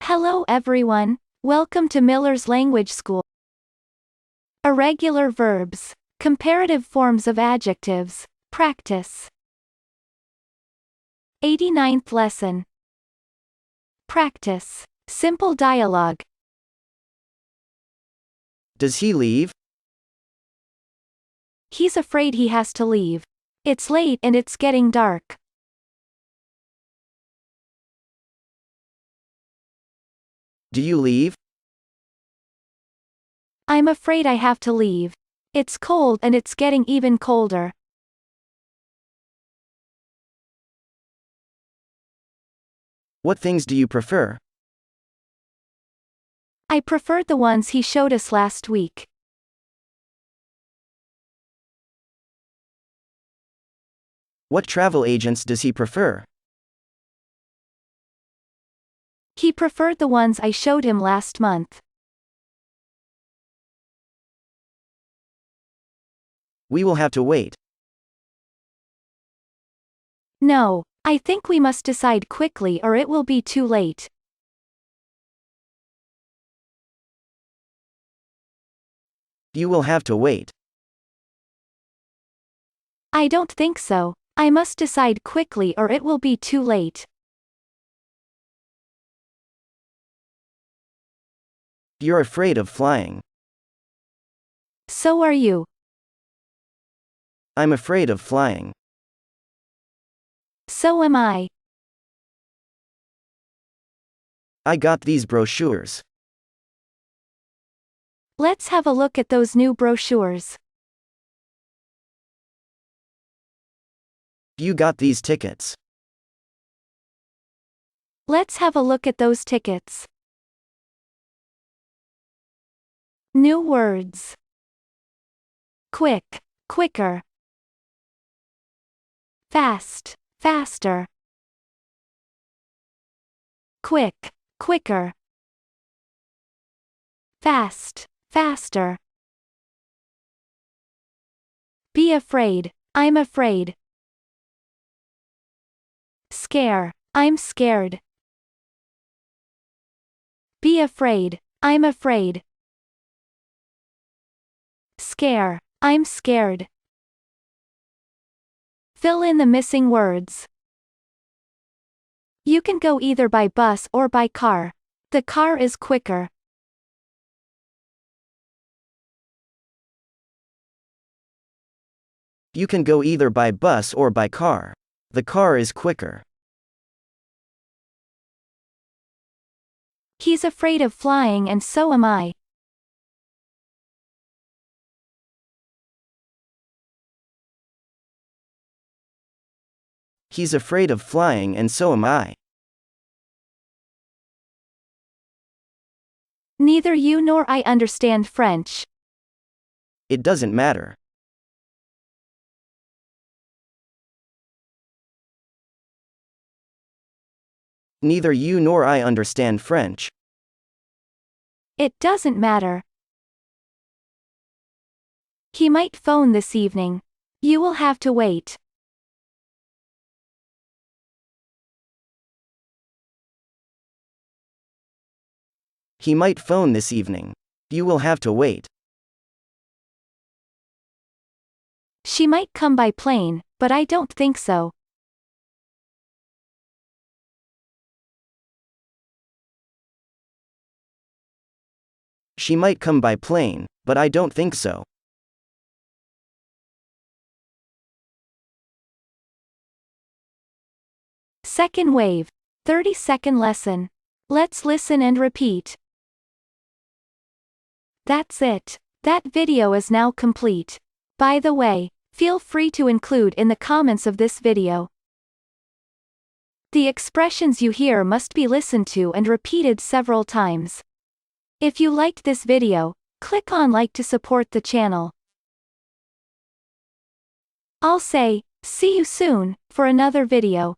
Hello everyone, welcome to Miller's Language School. Irregular verbs, comparative forms of adjectives, practice. 89th lesson. Practice, simple dialogue. Does he leave? He's afraid he has to leave. It's late and it's getting dark. Do you leave? I'm afraid I have to leave. It's cold and it's getting even colder. What things do you prefer? I preferred the ones he showed us last week. What travel agents does he prefer? He preferred the ones I showed him last month. We will have to wait. No, I think we must decide quickly or it will be too late. You will have to wait. I don't think so. I must decide quickly or it will be too late. You're afraid of flying. So are you. I'm afraid of flying. So am I. I got these brochures. Let's have a look at those new brochures. You got these tickets. Let's have a look at those tickets. New words. Quick, quicker. Fast, faster. Quick, quicker. Fast, faster. Be afraid, I'm afraid. Scare, I'm scared. Be afraid, I'm afraid. Scare, I'm scared. Fill in the missing words. You can go either by bus or by car. The car is quicker. You can go either by bus or by car. The car is quicker. He's afraid of flying and so am I. He's afraid of flying and so am I. Neither you nor I understand French. It doesn't matter. Neither you nor I understand French. It doesn't matter. He might phone this evening. You will have to wait. He might phone this evening. You will have to wait. She might come by plane, but I don't think so. She might come by plane, but I don't think so. Second wave. 30-second lesson. Let's listen and repeat. That's it. That video is now complete. By the way, feel free to include in the comments of this video. The expressions you hear must be listened to and repeated several times. If you liked this video, click on like to support the channel. I'll say, see you soon, for another video.